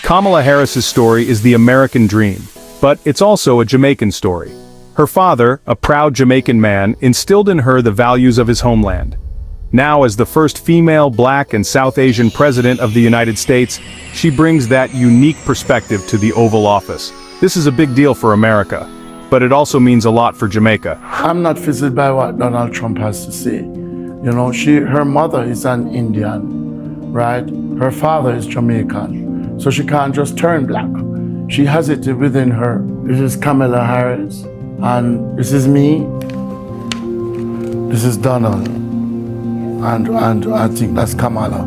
Kamala Harris's story is the American dream, but it's also a Jamaican story. Her father, a proud Jamaican man, instilled in her the values of his homeland. Now, as the first female, Black, and South Asian president of the United States, she brings that unique perspective to the Oval Office. This is a big deal for America, but it also means a lot for Jamaica. I'm not visited by what Donald Trump has to say. You know, her mother is an Indian, right? Her father is Jamaican, so she can't just turn Black. She has it within her. This is Kamala Harris, and this is me. This is Donald, and I think that's Kamala.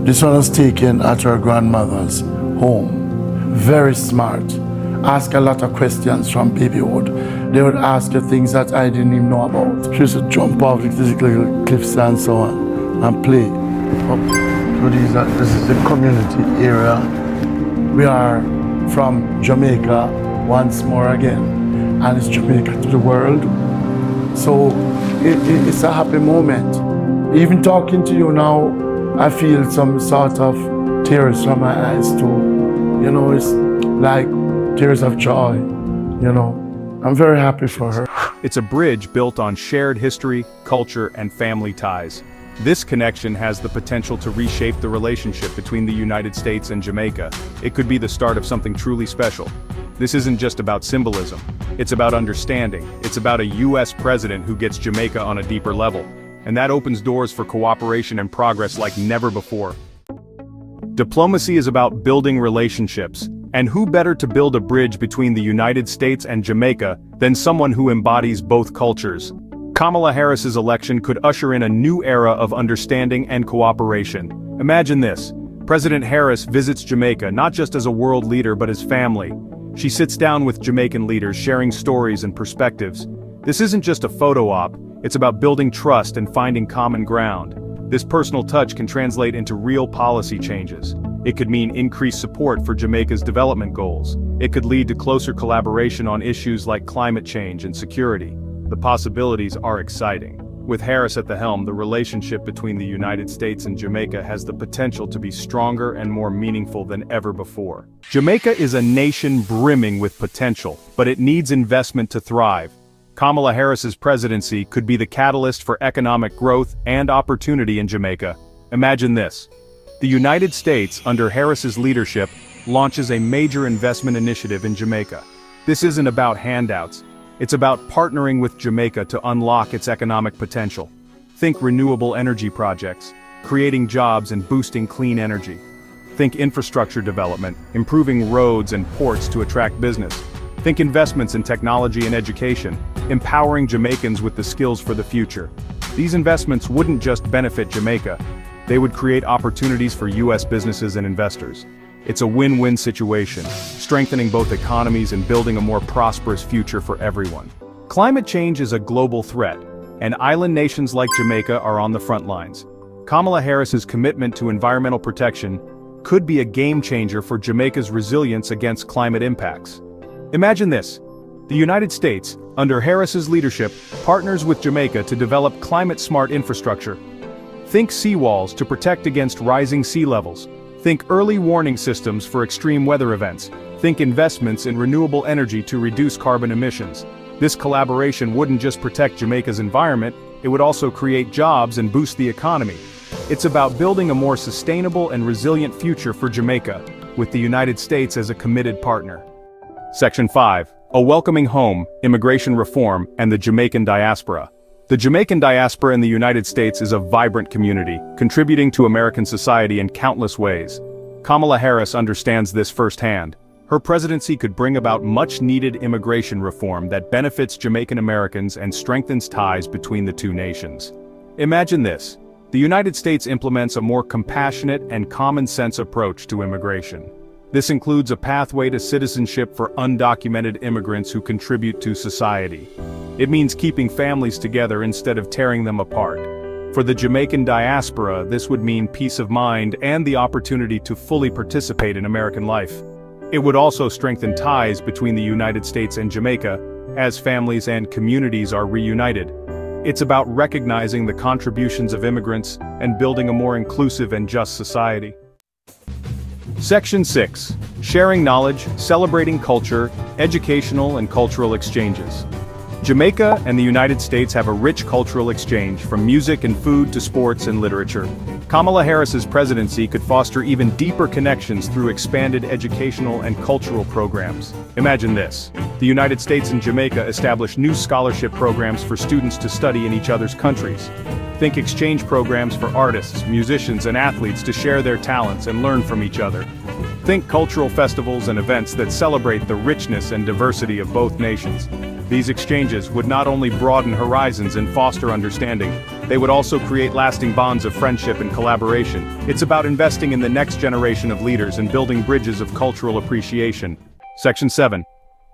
This one was taken at her grandmother's home. Very smart. Ask a lot of questions from babyhood. They would ask her things that I didn't even know about. She used to jump off these little cliffs and so on and play. So this is the community area. We are from Jamaica once more again, and it's Jamaica to the world. So it's a happy moment. Even talking to you now, I feel some sort of tears from my eyes too. You know, it's like tears of joy, you know. I'm very happy for her. It's a bridge built on shared history, culture, and family ties. This connection has the potential to reshape the relationship between the United States and Jamaica. It could be the start of something truly special. This isn't just about symbolism. It's about understanding. It's about a U.S. president who gets Jamaica on a deeper level. And that opens doors for cooperation and progress like never before. Diplomacy is about building relationships. And who better to build a bridge between the United States and Jamaica than someone who embodies both cultures? Kamala Harris's election could usher in a new era of understanding and cooperation. Imagine this. President Harris visits Jamaica not just as a world leader but as family. She sits down with Jamaican leaders sharing stories and perspectives. This isn't just a photo op, it's about building trust and finding common ground. This personal touch can translate into real policy changes. It could mean increased support for Jamaica's development goals. It could lead to closer collaboration on issues like climate change and security. The possibilities are exciting. With Harris at the helm, the relationship between the United States and Jamaica has the potential to be stronger and more meaningful than ever before. Jamaica is a nation brimming with potential, but it needs investment to thrive. Kamala Harris's presidency could be the catalyst for economic growth and opportunity in Jamaica. Imagine this. The United States, under Harris's leadership, launches a major investment initiative in Jamaica. This isn't about handouts. It's about partnering with Jamaica to unlock its economic potential. Think renewable energy projects, creating jobs and boosting clean energy. Think infrastructure development, improving roads and ports to attract business. Think investments in technology and education, empowering Jamaicans with the skills for the future. These investments wouldn't just benefit Jamaica. They would create opportunities for U.S. businesses and investors. It's a win-win situation, strengthening both economies and building a more prosperous future for everyone. Climate change is a global threat, and island nations like Jamaica are on the front lines. Kamala Harris's commitment to environmental protection could be a game-changer for Jamaica's resilience against climate impacts. Imagine this. The United States, under Harris's leadership, partners with Jamaica to develop climate-smart infrastructure. Think seawalls to protect against rising sea levels. Think early warning systems for extreme weather events. Think investments in renewable energy to reduce carbon emissions. This collaboration wouldn't just protect Jamaica's environment, it would also create jobs and boost the economy. It's about building a more sustainable and resilient future for Jamaica, with the United States as a committed partner. Section 5. A welcoming home, immigration reform, and the Jamaican diaspora. The Jamaican diaspora in the United States is a vibrant community, contributing to American society in countless ways. Kamala Harris understands this firsthand. Her presidency could bring about much-needed immigration reform that benefits Jamaican Americans and strengthens ties between the two nations. Imagine this. The United States implements a more compassionate and common-sense approach to immigration. This includes a pathway to citizenship for undocumented immigrants who contribute to society. It means keeping families together instead of tearing them apart. For the Jamaican diaspora, this would mean peace of mind and the opportunity to fully participate in American life. It would also strengthen ties between the United States and Jamaica, as families and communities are reunited. It's about recognizing the contributions of immigrants and building a more inclusive and just society. Section 6. Sharing knowledge, celebrating culture, educational and cultural exchanges. Jamaica and the United States have a rich cultural exchange, from music and food to sports and literature. Kamala Harris's presidency could foster even deeper connections through expanded educational and cultural programs. Imagine this. The United States and Jamaica establish new scholarship programs for students to study in each other's countries. Think exchange programs for artists, musicians, and athletes to share their talents and learn from each other. Think cultural festivals and events that celebrate the richness and diversity of both nations. These exchanges would not only broaden horizons and foster understanding, they would also create lasting bonds of friendship and collaboration. It's about investing in the next generation of leaders and building bridges of cultural appreciation. Section 7.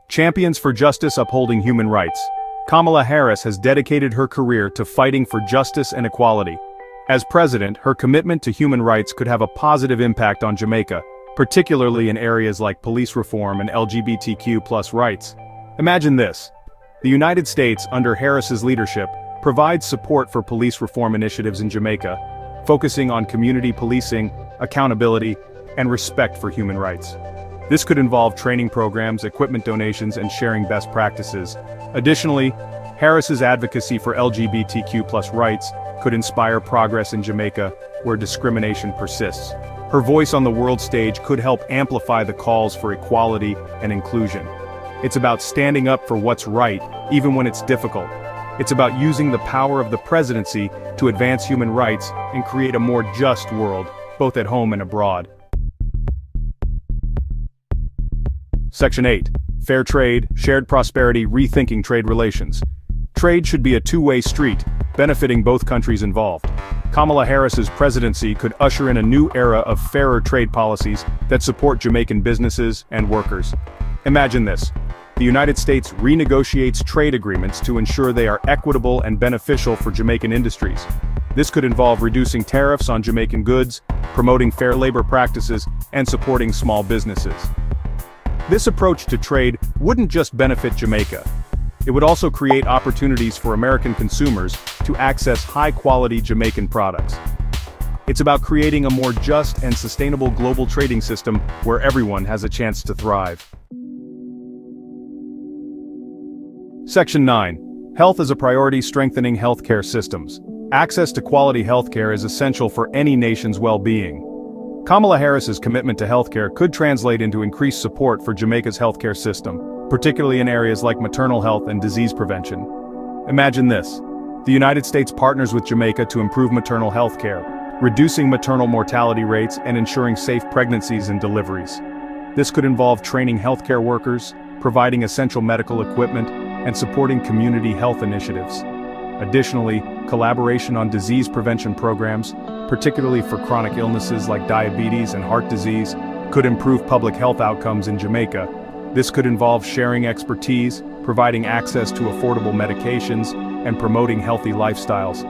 Champions for justice upholding human rights. Kamala Harris has dedicated her career to fighting for justice and equality. As president, her commitment to human rights could have a positive impact on Jamaica, particularly in areas like police reform and LGBTQ+ rights. Imagine this. The United States, under Harris's leadership, provides support for police reform initiatives in Jamaica, focusing on community policing, accountability, and respect for human rights. This could involve training programs, equipment donations, and sharing best practices. Additionally, Harris's advocacy for LGBTQ+ rights could inspire progress in Jamaica, where discrimination persists. Her voice on the world stage could help amplify the calls for equality and inclusion. It's about standing up for what's right, even when it's difficult. It's about using the power of the presidency to advance human rights and create a more just world, both at home and abroad. Section 8. Fair trade, shared prosperity, rethinking trade relations. Trade should be a two-way street, benefiting both countries involved. Kamala Harris's presidency could usher in a new era of fairer trade policies that support Jamaican businesses and workers. Imagine this. The United States renegotiates trade agreements to ensure they are equitable and beneficial for Jamaican industries. This could involve reducing tariffs on Jamaican goods, promoting fair labor practices, and supporting small businesses. This approach to trade wouldn't just benefit Jamaica. It would also create opportunities for American consumers to access high-quality Jamaican products. It's about creating a more just and sustainable global trading system where everyone has a chance to thrive. Section 9. Health as a priority, strengthening healthcare systems. Access to quality healthcare is essential for any nation's well-being. Kamala Harris's commitment to healthcare could translate into increased support for Jamaica's healthcare system, particularly in areas like maternal health and disease prevention. Imagine this. The United States partners with Jamaica to improve maternal health care, reducing maternal mortality rates and ensuring safe pregnancies and deliveries. This could involve training healthcare workers, providing essential medical equipment, and supporting community health initiatives. Additionally, collaboration on disease prevention programs, particularly for chronic illnesses like diabetes and heart disease, could improve public health outcomes in Jamaica. This could involve sharing expertise, providing access to affordable medications, and promoting healthy lifestyles.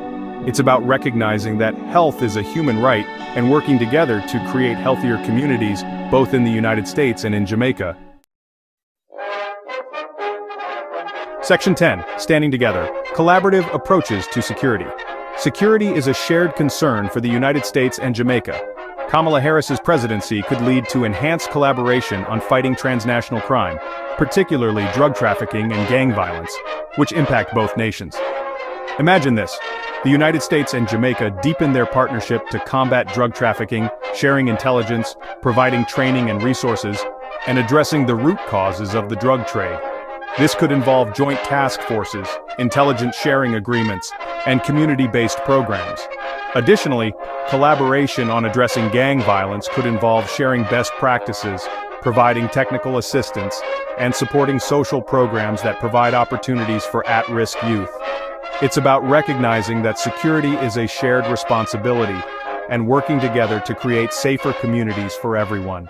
It's about recognizing that health is a human right and working together to create healthier communities, both in the United States and in Jamaica. Section 10. Standing together. Collaborative approaches to security. Security is a shared concern for the United States and Jamaica. Kamala Harris's presidency could lead to enhanced collaboration on fighting transnational crime, particularly drug trafficking and gang violence, which impact both nations. Imagine this. The United States and Jamaica deepen their partnership to combat drug trafficking, sharing intelligence, providing training and resources, and addressing the root causes of the drug trade. This could involve joint task forces, intelligence sharing agreements, and community-based programs. Additionally, collaboration on addressing gang violence could involve sharing best practices, providing technical assistance, and supporting social programs that provide opportunities for at-risk youth. It's about recognizing that security is a shared responsibility and working together to create safer communities for everyone.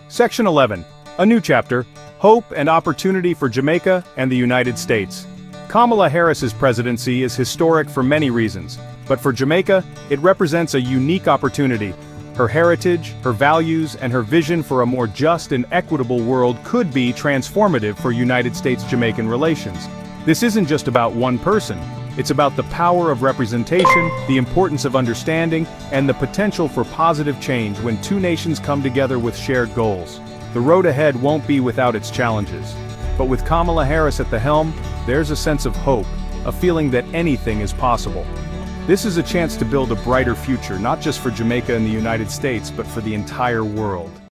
Section 11. A new chapter, Hope and Opportunity for Jamaica and the United States. Kamala Harris's presidency is historic for many reasons, but for Jamaica, it represents a unique opportunity. Her heritage, her values, and her vision for a more just and equitable world could be transformative for United States-Jamaican relations. This isn't just about one person. It's about the power of representation, the importance of understanding, and the potential for positive change when two nations come together with shared goals. The road ahead won't be without its challenges. But with Kamala Harris at the helm, there's a sense of hope, a feeling that anything is possible. This is a chance to build a brighter future, not just for Jamaica and the United States, but for the entire world.